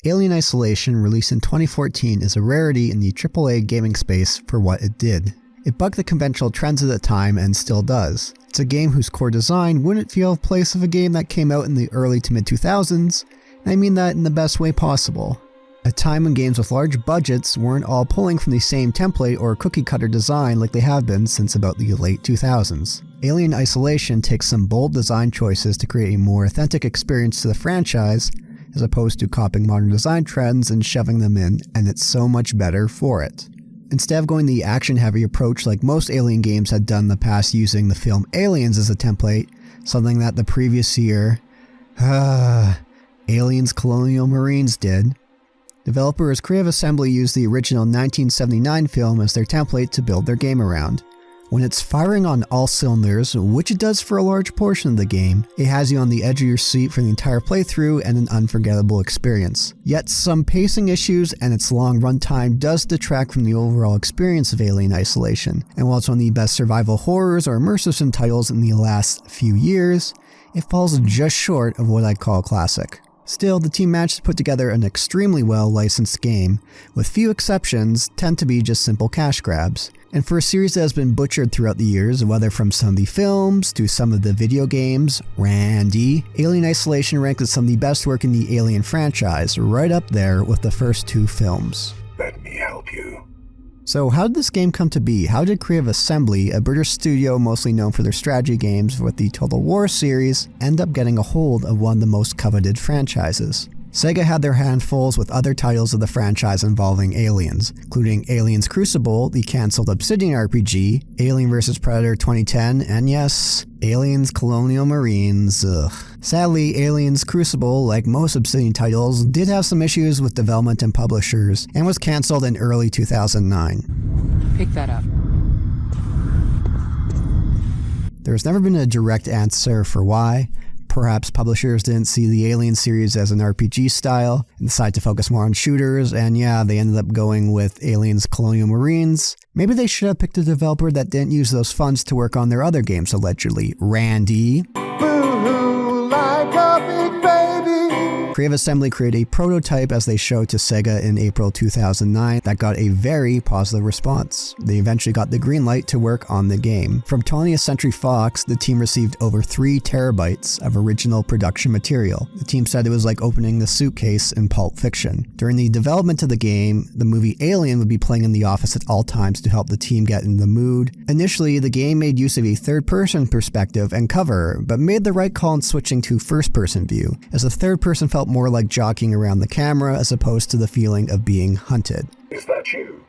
Alien Isolation, released in 2014, is a rarity in the AAA gaming space for what it did. It bucked the conventional trends of the time and still does. It's a game whose core design wouldn't feel the place of a game that came out in the early to mid 2000s, and I mean that in the best way possible. A time when games with large budgets weren't all pulling from the same template or cookie cutter design like they have been since about the late 2000s. Alien Isolation takes some bold design choices to create a more authentic experience to the franchise, as opposed to copying modern design trends and shoving them in, and it's so much better for it. Instead of going the action-heavy approach like most Alien games had done in the past using the film Aliens as a template, something that the previous year, Aliens Colonial Marines did, developers Creative Assembly used the original 1979 film as their template to build their game around. When it's firing on all cylinders, which it does for a large portion of the game, it has you on the edge of your seat for the entire playthrough and an unforgettable experience. Yet some pacing issues and its long runtime does detract from the overall experience of Alien Isolation, and while it's one of the best survival horrors or immersive sim titles in the last few years, it falls just short of what I'd call a classic. Still, the team managed to put together an extremely well-licensed game, with few exceptions tend to be just simple cash grabs. And for a series that has been butchered throughout the years, whether from some of the films to some of the video games, Randy, Alien Isolation ranked as some of the best work in the Alien franchise, right up there with the first two films. Let me help you. So how did this game come to be? How did Creative Assembly, a British studio mostly known for their strategy games with the Total War series, end up getting a hold of one of the most coveted franchises? Sega had their handfuls with other titles of the franchise involving aliens, including Aliens Crucible, the cancelled Obsidian RPG, Alien vs Predator 2010, and yes, Aliens Colonial Marines. Ugh. Sadly, Aliens Crucible, like most Obsidian titles, did have some issues with development and publishers, and was cancelled in early 2009. Pick that up. There's never been a direct answer for why. Perhaps publishers didn't see the Alien series as an RPG style and decided to focus more on shooters, and yeah, they ended up going with Aliens Colonial Marines. Maybe they should have picked a developer that didn't use those funds to work on their other games, allegedly. Randy. Boo-hoo, like a big baby. Creative Assembly created a prototype as they showed to Sega in April 2009 that got a very positive response. They eventually got the green light to work on the game. From 20th Century Fox, the team received over 3 terabytes of original production material. The team said it was like opening the suitcase in Pulp Fiction. During the development of the game, the movie Alien would be playing in the office at all times to help the team get in the mood. Initially, the game made use of a third-person perspective and cover, but made the right call in switching to first-person view, as the third person felt more like jockeying around the camera as opposed to the feeling of being hunted. Is that you?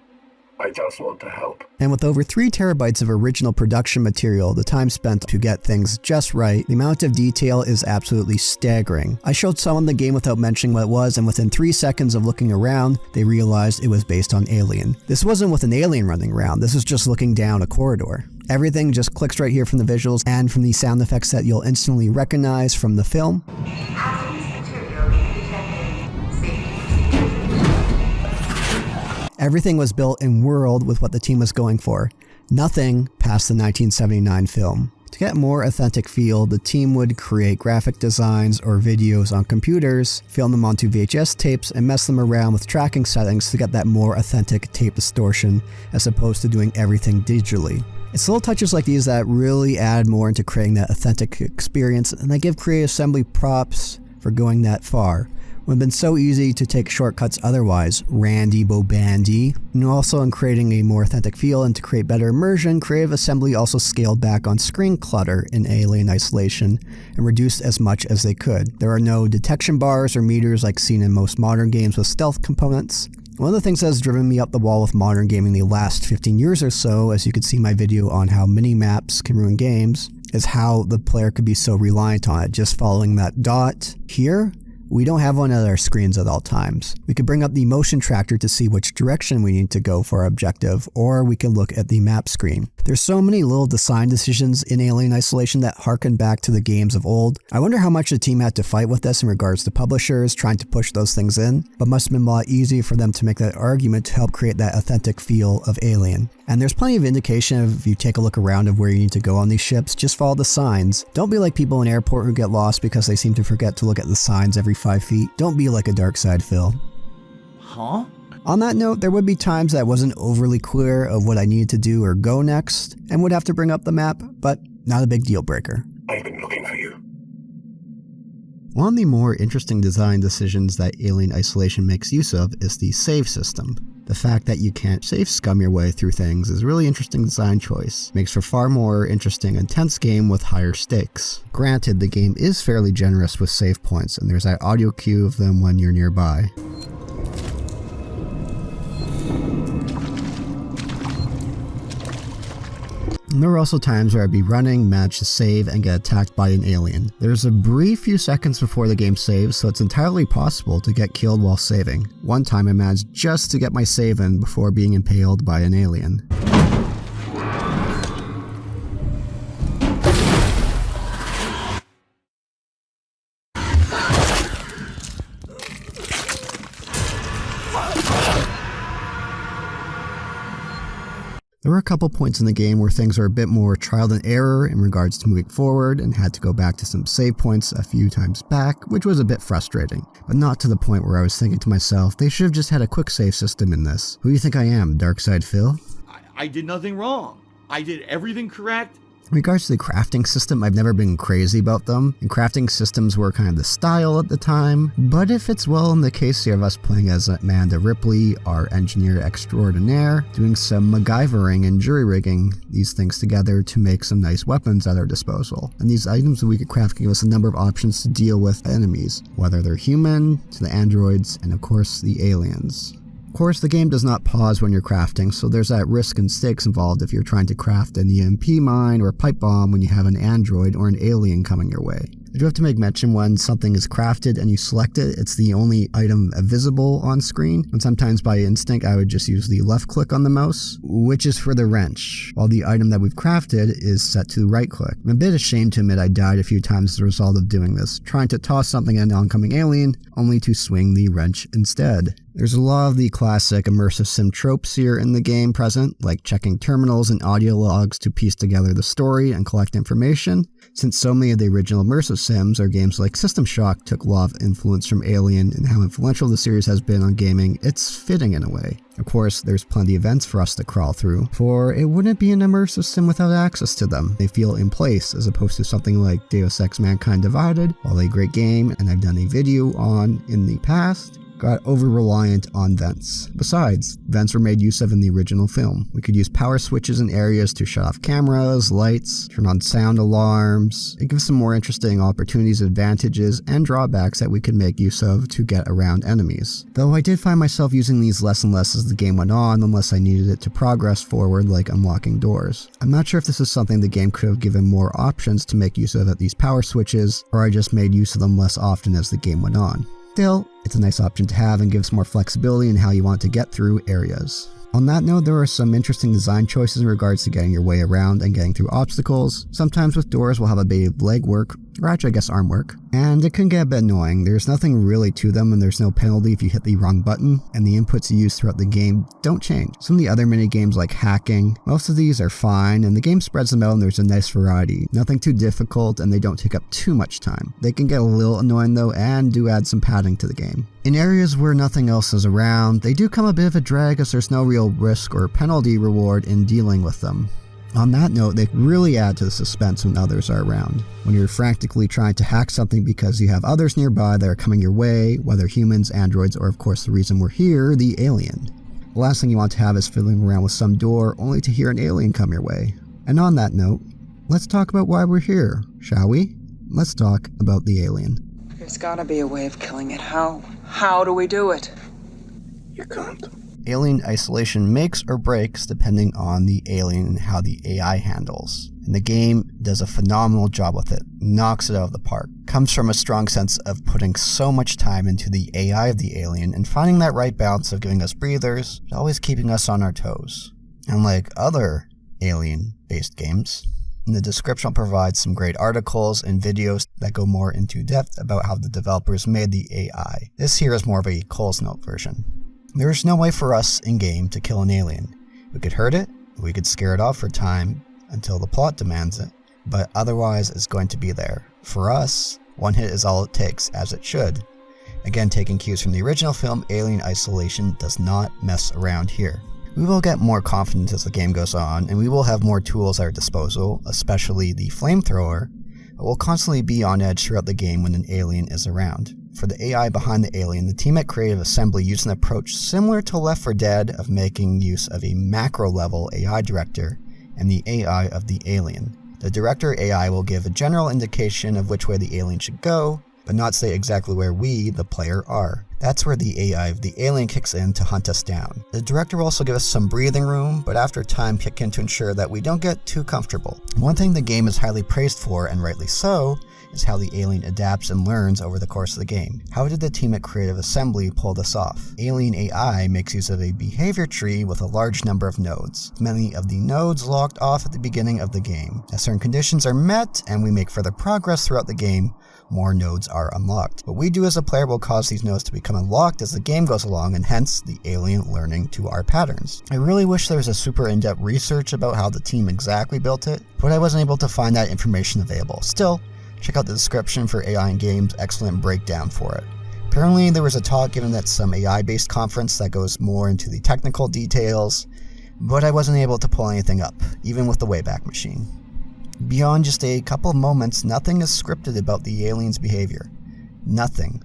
I just want to help. And with over 3 terabytes of original production material, the time spent to get things just right, the amount of detail is absolutely staggering. I showed someone the game without mentioning what it was, and within 3 seconds of looking around, they realized it was based on Alien. This wasn't with an alien running around, this was just looking down a corridor. Everything just clicks right here from the visuals and from the sound effects that you'll instantly recognize from the film. Everything was built in world with what the team was going for. Nothing past the 1979 film. To get more authentic feel, the team would create graphic designs or videos on computers, film them onto VHS tapes, and mess them around with tracking settings to get that more authentic tape distortion, as opposed to doing everything digitally. It's little touches like these that really add more into creating that authentic experience, and I give Creative Assembly props for going that far. It would have been so easy to take shortcuts otherwise, Randy Bobandy. And also in creating a more authentic feel and to create better immersion, Creative Assembly also scaled back on screen clutter in Alien Isolation and reduced as much as they could. There are no detection bars or meters like seen in most modern games with stealth components. One of the things that has driven me up the wall with modern gaming the last 15 years or so, as you can see in my video on how mini-maps can ruin games, is how the player could be so reliant on it, just following that dot here. We don't have one at our screens at all times. We could bring up the motion tracker to see which direction we need to go for our objective, or we can look at the map screen. There's so many little design decisions in Alien Isolation that harken back to the games of old. I wonder how much the team had to fight with this in regards to publishers trying to push those things in, but must have been a lot easier for them to make that argument to help create that authentic feel of Alien. And there's plenty of indication if you take a look around of where you need to go on these ships. Just follow the signs. Don't be like people in airport who get lost because they seem to forget to look at the signs every 5 feet. Don't be like a dark side Phil. Huh? On that note, there would be times that I wasn't overly clear of what I needed to do or go next, and would have to bring up the map, but not a big deal breaker. I've been looking for you. One of the more interesting design decisions that Alien Isolation makes use of is the save system. The fact that you can't save scum your way through things is a really interesting design choice. Makes for far more interesting, intense game with higher stakes. Granted, the game is fairly generous with save points, and there's that audio cue of them when you're nearby. And there were also times where I'd be running, manage to save, and get attacked by an alien. There's a brief few seconds before the game saves, so it's entirely possible to get killed while saving. One time I managed just to get my save in before being impaled by an alien. There were a couple points in the game where things were a bit more trial and error in regards to moving forward and had to go back to some save points a few times back, which was a bit frustrating, but not to the point where I was thinking to myself, they should have just had a quick save system in this. Who do you think I am, Darkside Phil? I did nothing wrong. I did everything correct. In regards to the crafting system, I've never been crazy about them, and crafting systems were kind of the style at the time, but it fits well in the case here of us playing as Amanda Ripley, our engineer extraordinaire, doing some MacGyvering and jury-rigging these things together to make some nice weapons at our disposal. And these items that we could craft give us a number of options to deal with enemies, whether they're human, to the androids, and of course the aliens. Of course, the game does not pause when you're crafting, so there's that risk and stakes involved if you're trying to craft an EMP mine or a pipe bomb when you have an android or an alien coming your way. I do have to make mention when something is crafted and you select it, it's the only item visible on screen, and sometimes by instinct I would just use the left click on the mouse, which is for the wrench, while the item that we've crafted is set to right click. I'm a bit ashamed to admit I died a few times as a result of doing this, trying to toss something at an oncoming alien, only to swing the wrench instead. There's a lot of the classic immersive sim tropes here in the game present, like checking terminals and audio logs to piece together the story and collect information. Since so many of the original immersive sims or games like System Shock took a lot of influence from Alien and how influential the series has been on gaming, it's fitting in a way. Of course, there's plenty of events for us to crawl through, for it wouldn't be an immersive sim without access to them. They feel in place, as opposed to something like Deus Ex Mankind Divided, while a great game and I've done a video on in the past, got over-reliant on vents. Besides, vents were made use of in the original film. We could use power switches in areas to shut off cameras, lights, turn on sound alarms. It gives some more interesting opportunities, advantages, and drawbacks that we could make use of to get around enemies. Though I did find myself using these less and less as the game went on, unless I needed it to progress forward like unlocking doors. I'm not sure if this is something the game could have given more options to make use of at these power switches, or I just made use of them less often as the game went on. Still, it's a nice option to have and gives more flexibility in how you want to get through areas. On that note, there are some interesting design choices in regards to getting your way around and getting through obstacles. Sometimes with doors we'll have a bit of legwork, or actually I guess arm work, and it can get a bit annoying. There's nothing really to them and there's no penalty if you hit the wrong button, and the inputs you use throughout the game don't change. Some of the other mini games like hacking, most of these are fine, and the game spreads them out and there's a nice variety. Nothing too difficult and they don't take up too much time. They can get a little annoying though and do add some padding to the game. In areas where nothing else is around, they do come a bit of a drag as there's no real risk or penalty reward in dealing with them. On that note, they really add to the suspense when others are around. When you're frantically trying to hack something because you have others nearby that are coming your way, whether humans, androids, or of course the reason we're here, the alien. The last thing you want to have is fiddling around with some door only to hear an alien come your way. And on that note, let's talk about why we're here, shall we? Let's talk about the alien. There's gotta be a way of killing it. How? How do we do it? You can't. Alien Isolation makes or breaks depending on the alien and how the AI handles. And the game does a phenomenal job with it, knocks it out of the park. Comes from a strong sense of putting so much time into the AI of the alien and finding that right balance of giving us breathers, but always keeping us on our toes. Unlike other alien-based games, in the description I'll provide some great articles and videos that go more into depth about how the developers made the AI. This here is more of a Cole's Note version. There is no way for us in-game to kill an alien. We could hurt it, We could scare it off for time until the plot demands it, but otherwise it's going to be there. For us, one hit is all it takes, as it should. Again, taking cues from the original film, Alien Isolation does not mess around here. We will get more confident as the game goes on, and we will have more tools at our disposal, especially the flamethrower, but we'll constantly be on edge throughout the game when an alien is around. For the AI behind the alien, the team at Creative Assembly used an approach similar to Left 4 Dead of making use of a macro-level AI director and the AI of the alien. The director AI will give a general indication of which way the alien should go, but not say exactly where we, the player, are. That's where the AI of the alien kicks in to hunt us down. The director will also give us some breathing room, but after time kick in to ensure that we don't get too comfortable. One thing the game is highly praised for, and rightly so, is how the alien adapts and learns over the course of the game. How did the team at Creative Assembly pull this off? Alien AI makes use of a behavior tree with a large number of nodes. Many of the nodes locked off at the beginning of the game. As certain conditions are met and we make further progress throughout the game, more nodes are unlocked. What we do as a player will cause these nodes to become unlocked as the game goes along, and hence the alien learning to our patterns. I really wish there was a super in-depth research about how the team exactly built it, but I wasn't able to find that information available. Still, check out the description for AI in Game's excellent breakdown for it. Apparently there was a talk given at some AI-based conference that goes more into the technical details, but I wasn't able to pull anything up, even with the Wayback Machine. Beyond just a couple of moments, nothing is scripted about the alien's behavior. Nothing.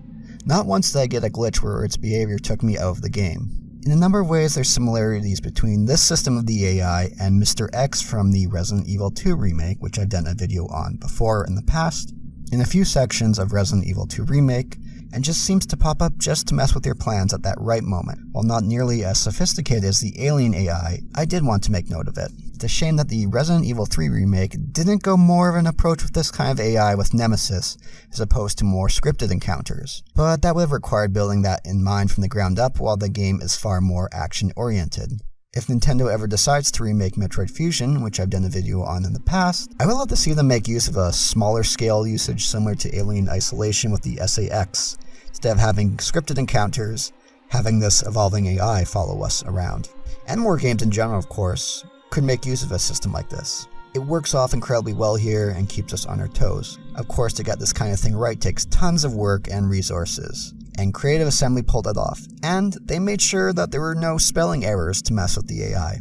Not once did I get a glitch where its behavior took me out of the game. In a number of ways, there's similarities between this system of the AI and Mr. X from the Resident Evil 2 remake, which I've done a video on before in the past, in a few sections of Resident Evil 2 remake, and just seems to pop up just to mess with your plans at that right moment. While not nearly as sophisticated as the Alien AI, I did want to make note of it. It's a shame that the Resident Evil 3 remake didn't go more of an approach with this kind of AI with Nemesis, as opposed to more scripted encounters. But that would have required building that in mind from the ground up, while the game is far more action-oriented. If Nintendo ever decides to remake Metroid Fusion, which I've done a video on in the past, I would love to see them make use of a smaller scale usage similar to Alien Isolation with the SA-X, instead of having scripted encounters, having this evolving AI follow us around. And more games in general, of course, could make use of a system like this. It works off incredibly well here and keeps us on our toes. Of course, to get this kind of thing right takes tons of work and resources, and Creative Assembly pulled it off, and they made sure that there were no spelling errors to mess with the AI.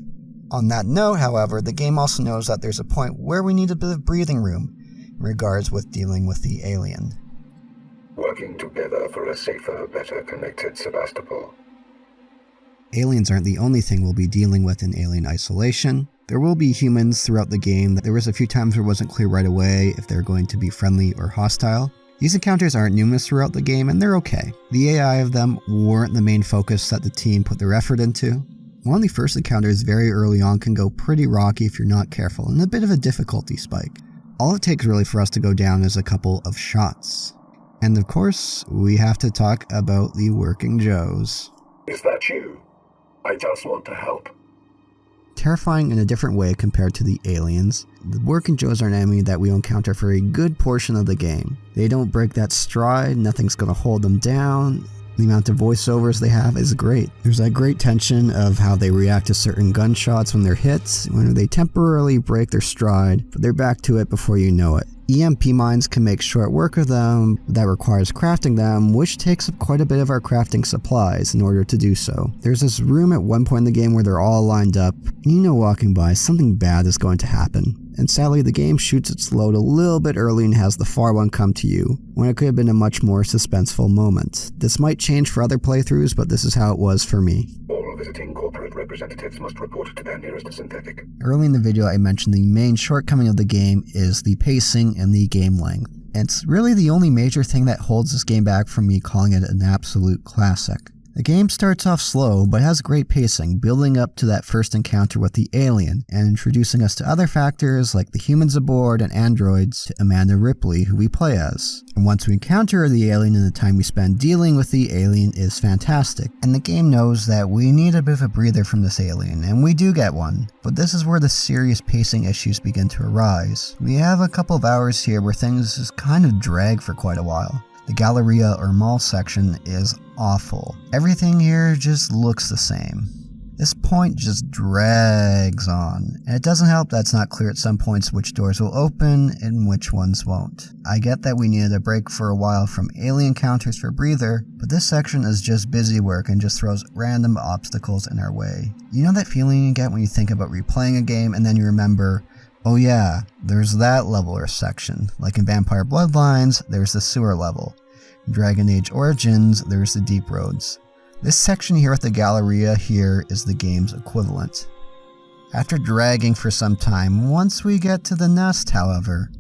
On that note, however, the game also knows that there's a point where we need a bit of breathing room in regards with dealing with the alien. Working together for a safer, better connected Sebastopol. Aliens aren't the only thing we'll be dealing with in Alien Isolation. There will be humans throughout the game. There was a few times where it wasn't clear right away if they're going to be friendly or hostile. These encounters aren't numerous throughout the game, and they're okay. The AI of them weren't the main focus that the team put their effort into. One of the first encounters very early on can go pretty rocky if you're not careful, and a bit of a difficulty spike. All it takes really for us to go down is a couple of shots. And of course, we have to talk about the Working Joes. Is that you? I just want to help. Terrifying in a different way compared to the aliens, the Working Joes are an enemy that we encounter for a good portion of the game. They don't break that stride, nothing's gonna hold them down. The amount of voiceovers they have is great. There's that great tension of how they react to certain gunshots when they're hit, when they temporarily break their stride, but they're back to it before you know it. EMP mines can make short work of them, but that requires crafting them, which takes up quite a bit of our crafting supplies in order to do so. There's this room at one point in the game where they're all lined up, and you know walking by something bad is going to happen. And sadly, the game shoots its load a little bit early and has the far one come to you, when it could have been a much more suspenseful moment. This might change for other playthroughs, but this is how it was for me. All visiting corporate representatives must report to their nearest synthetic. Early in the video, I mentioned the main shortcoming of the game is the pacing and the game length. It's really the only major thing that holds this game back from me calling it an absolute classic. The game starts off slow, but has great pacing, building up to that first encounter with the alien, and introducing us to other factors like the humans aboard and androids to Amanda Ripley, who we play as. And once we encounter the alien, and the time we spend dealing with the alien is fantastic. And the game knows that we need a bit of a breather from this alien, and we do get one. But this is where the serious pacing issues begin to arise. We have a couple of hours here where things just kind of drag for quite a while. The Galleria or mall section is awful. Everything here just looks the same. This point just drags on, and it doesn't help that it's not clear at some points which doors will open and which ones won't. I get that we needed a break for a while from alien encounters for breather, but this section is just busy work and just throws random obstacles in our way. You know that feeling you get when you think about replaying a game and then you remember, oh yeah, there's that level or section. Like in Vampire Bloodlines, there's the sewer level. In Dragon Age Origins, there's the deep roads. This section here with the Galleria here is the game's equivalent. After dragging for some time, once we get to the nest, however,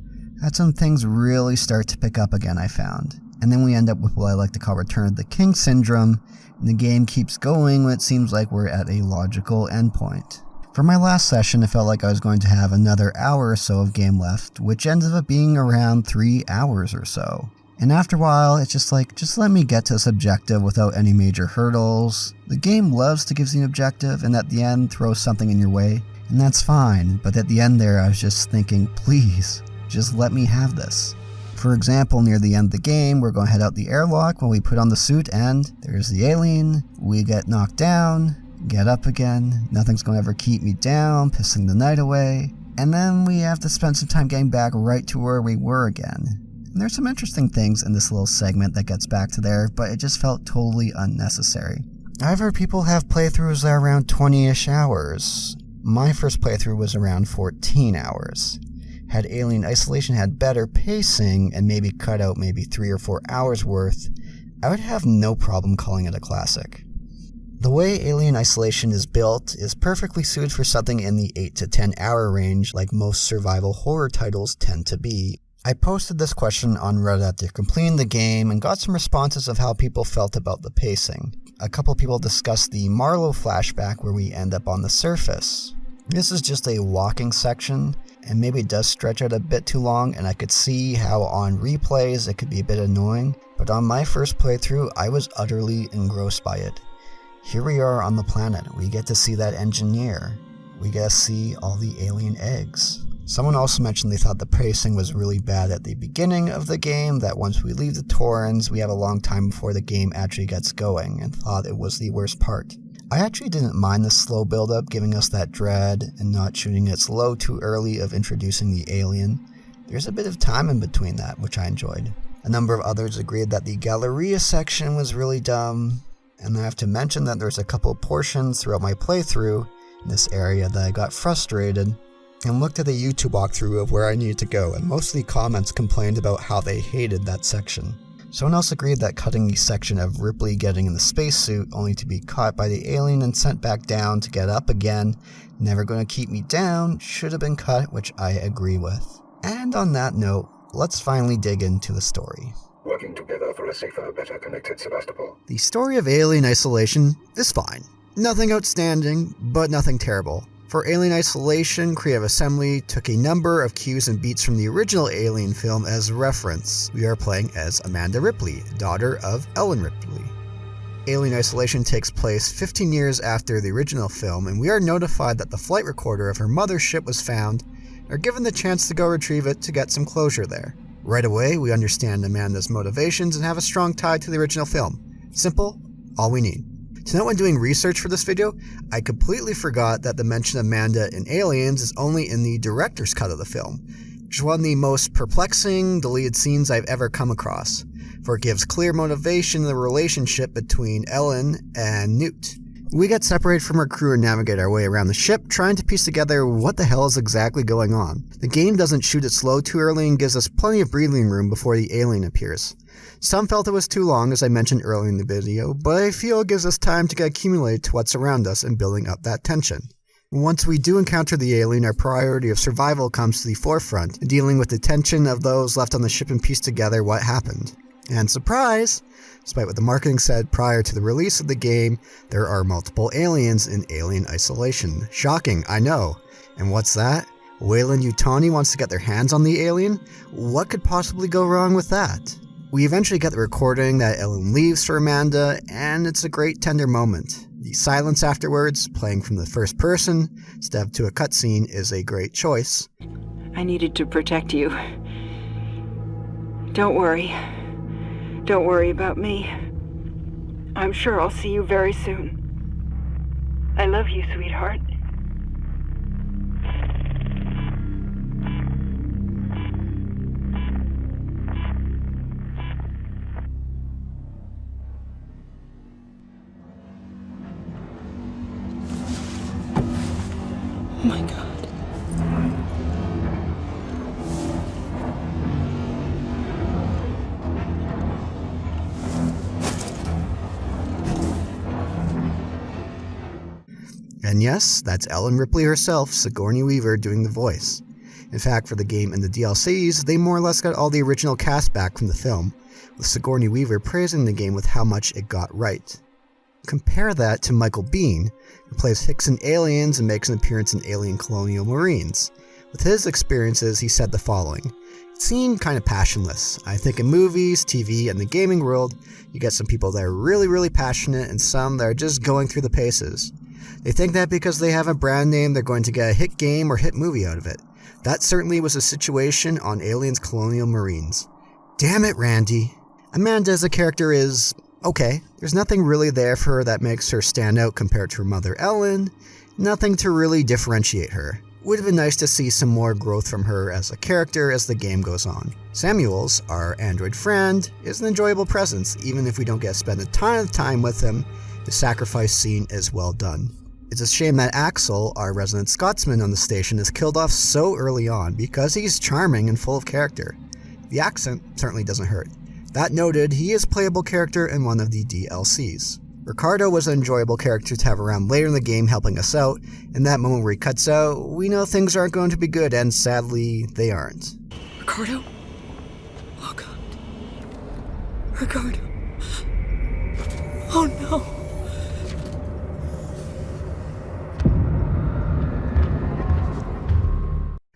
that's when things really start to pick up again, I found. And then we end up with what I like to call Return of the King syndrome, and the game keeps going when it seems like we're at a logical endpoint. For my last session, it felt like I was going to have another hour or so of game left, which ended up being around 3 hours or so. And after a while, it's just like, just let me get to this objective without any major hurdles. The game loves to give you an objective and at the end throws something in your way, and that's fine, but at the end there I was just thinking, please, just let me have this. For example, near the end of the game, we're going to head out the airlock when we put on the suit and there's the alien, we get knocked down, get up again, nothing's going to ever keep me down, pissing the night away, and then we have to spend some time getting back right to where we were again. And there's some interesting things in this little segment that gets back to there, but it just felt totally unnecessary. I've heard people have playthroughs that are around 20-ish hours. My first playthrough was around 14 hours. Had Alien Isolation had better pacing and maybe cut out maybe 3 or 4 hours worth, I would have no problem calling it a classic. The way Alien Isolation is built is perfectly suited for something in the 8 to 10 hour range like most survival horror titles tend to be. I posted this question on Reddit after completing the game and got some responses of how people felt about the pacing. A couple people discussed the Marlowe flashback where we end up on the surface. This is just a walking section, and maybe it does stretch out a bit too long, and I could see how on replays it could be a bit annoying, but on my first playthrough I was utterly engrossed by it. Here we are on the planet, we get to see that engineer, we get to see all the alien eggs. Someone also mentioned they thought the pacing was really bad at the beginning of the game, that once we leave the Torrens, we have a long time before the game actually gets going, and thought it was the worst part. I actually didn't mind the slow build-up giving us that dread, and not shooting its low too early of introducing the alien. There's a bit of time in between that, which I enjoyed. A number of others agreed that the Galleria section was really dumb, and I have to mention that there's a couple portions throughout my playthrough in this area that I got frustrated, and looked at a YouTube walkthrough of where I needed to go, and most of the comments complained about how they hated that section. Someone else agreed that cutting the section of Ripley getting in the spacesuit only to be caught by the alien and sent back down to get up again, never going to keep me down, should have been cut, which I agree with. And on that note, let's finally dig into the story. Working together for a safer, better connected Sebastopol. The story of Alien Isolation is fine. Nothing outstanding, but nothing terrible. For Alien Isolation, Creative Assembly took a number of cues and beats from the original Alien film as reference. We are playing as Amanda Ripley, daughter of Ellen Ripley. Alien Isolation takes place 15 years after the original film, and we are notified that the flight recorder of her mother's ship was found, and are given the chance to go retrieve it to get some closure there. Right away, we understand Amanda's motivations and have a strong tie to the original film. Simple, all we need. To note when doing research for this video, I completely forgot that the mention of Amanda in Aliens is only in the director's cut of the film, which is one of the most perplexing deleted scenes I've ever come across, for it gives clear motivation in the relationship between Ellen and Newt. We get separated from our crew and navigate our way around the ship, trying to piece together what the hell is exactly going on. The game doesn't shoot it slow too early and gives us plenty of breathing room before the alien appears. Some felt it was too long, as I mentioned earlier in the video, but I feel it gives us time to get accumulated to what's around us and building up that tension. Once we do encounter the alien, our priority of survival comes to the forefront, dealing with the tension of those left on the ship and piece together what happened. And surprise! Despite what the marketing said prior to the release of the game, there are multiple aliens in Alien Isolation. Shocking, I know. And what's that? Weyland-Yutani wants to get their hands on the alien? What could possibly go wrong with that? We eventually get the recording that Ellen leaves for Amanda, and it's a great tender moment. The silence afterwards, playing from the first person, instead to a cutscene, is a great choice. I needed to protect you. Don't worry. Don't worry about me. I'm sure I'll see you very soon. I love you, sweetheart. Oh my God. And yes, that's Ellen Ripley herself, Sigourney Weaver, doing the voice. In fact, for the game and the DLCs, they more or less got all the original cast back from the film, with Sigourney Weaver praising the game with how much it got right. Compare that to Michael Biehn, who plays Hicks in Aliens and makes an appearance in Alien Colonial Marines. With his experiences, he said the following: "It seemed kind of passionless. I think in movies, TV, and the gaming world, you get some people that are really passionate and some that are just going through the paces. They think that because they have a brand name, they're going to get a hit game or hit movie out of it. That certainly was the situation on Aliens Colonial Marines." Damn it, Randy. Amanda as a character is okay. There's nothing really there for her that makes her stand out compared to her mother Ellen. Nothing to really differentiate her. Would have been nice to see some more growth from her as a character as the game goes on. Samuels, our android friend, is an enjoyable presence, even if we don't get to spend a ton of time with him. The sacrifice scene is well done. It's a shame that Axel, our resident Scotsman on the station, is killed off so early on because he's charming and full of character. The accent certainly doesn't hurt. That noted, he is a playable character in one of the DLCs. Ricardo was an enjoyable character to have around later in the game helping us out. In that moment where he cuts out, we know things aren't going to be good, and sadly, they aren't. Ricardo? Oh God. Ricardo. Oh no.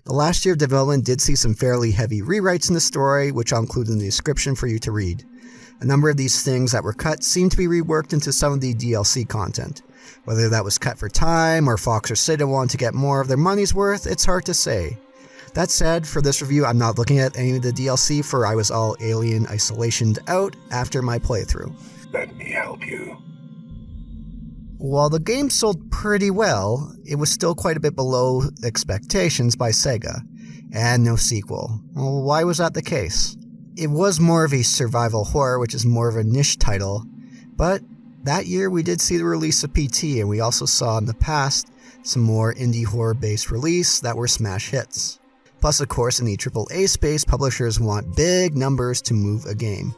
The last year of development did see some fairly heavy rewrites in the story, which I'll include in the description for you to read. A number of these things that were cut seemed to be reworked into some of the DLC content. Whether that was cut for time, or Fox or Sega wanted to get more of their money's worth, it's hard to say. That said, for this review I'm not looking at any of the DLC, for I was all Alien Isolationed out after my playthrough. Let me help you. While the game sold pretty well, it was still quite a bit below expectations by Sega, and no sequel. Well, why was that the case? It was more of a survival horror, which is more of a niche title, but that year we did see the release of PT, and we also saw in the past some more indie horror-based release that were smash hits. Plus, of course, in the AAA space, publishers want big numbers to move a game.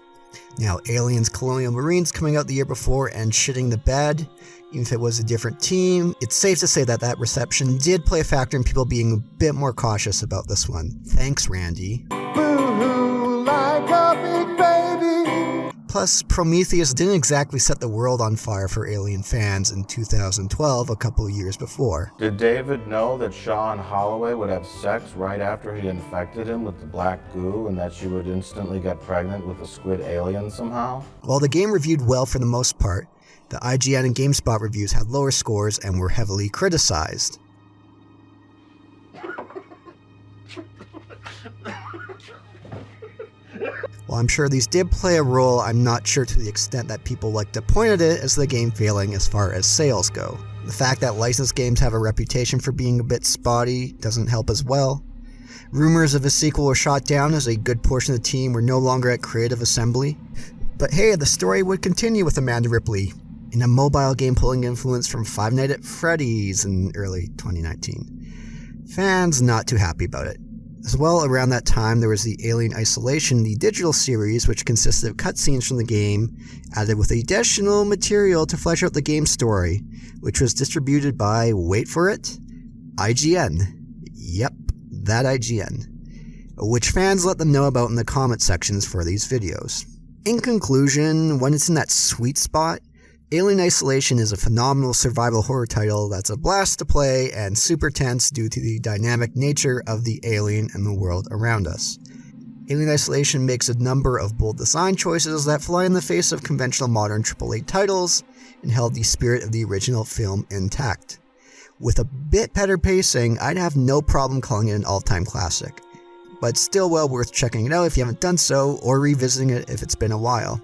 Now, Aliens Colonial Marines coming out the year before and shitting the bed, even if it was a different team, it's safe to say that that reception did play a factor in people being a bit more cautious about this one. Thanks, Randy. Boo-hoo, like a big baby. Plus, Prometheus didn't exactly set the world on fire for Alien fans in 2012, a couple of years before. Did David know that Sean Holloway would have sex right after he infected him with the black goo, and that she would instantly get pregnant with a squid alien somehow? While the game reviewed well for the most part, the IGN and GameSpot reviews had lower scores and were heavily criticized. While I'm sure these did play a role, I'm not sure to the extent that people like to point at it as the game failing as far as sales go. The fact that licensed games have a reputation for being a bit spotty doesn't help as well. Rumors of a sequel were shot down as a good portion of the team were no longer at Creative Assembly. But hey, the story would continue with Amanda Ripley, in a mobile game pulling influence from Five Nights at Freddy's in early 2019. Fans not too happy about it. As well, around that time, there was the Alien Isolation, the digital series, which consisted of cutscenes from the game, added with additional material to flesh out the game story, which was distributed by, wait for it, IGN. Yep, that IGN. Which fans let them know about in the comment sections for these videos. In conclusion, when it's in that sweet spot, Alien Isolation is a phenomenal survival horror title that's a blast to play and super tense due to the dynamic nature of the alien and the world around us. Alien Isolation makes a number of bold design choices that fly in the face of conventional modern AAA titles and held the spirit of the original film intact. With a bit better pacing, I'd have no problem calling it an all-time classic, but still well worth checking it out if you haven't done so, or revisiting it if it's been a while.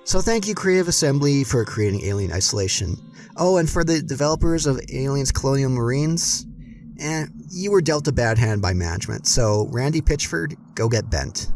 So thank you Creative Assembly for creating Alien Isolation. Oh, and for the developers of Aliens Colonial Marines, you were dealt a bad hand by management, so Randy Pitchford, go get bent.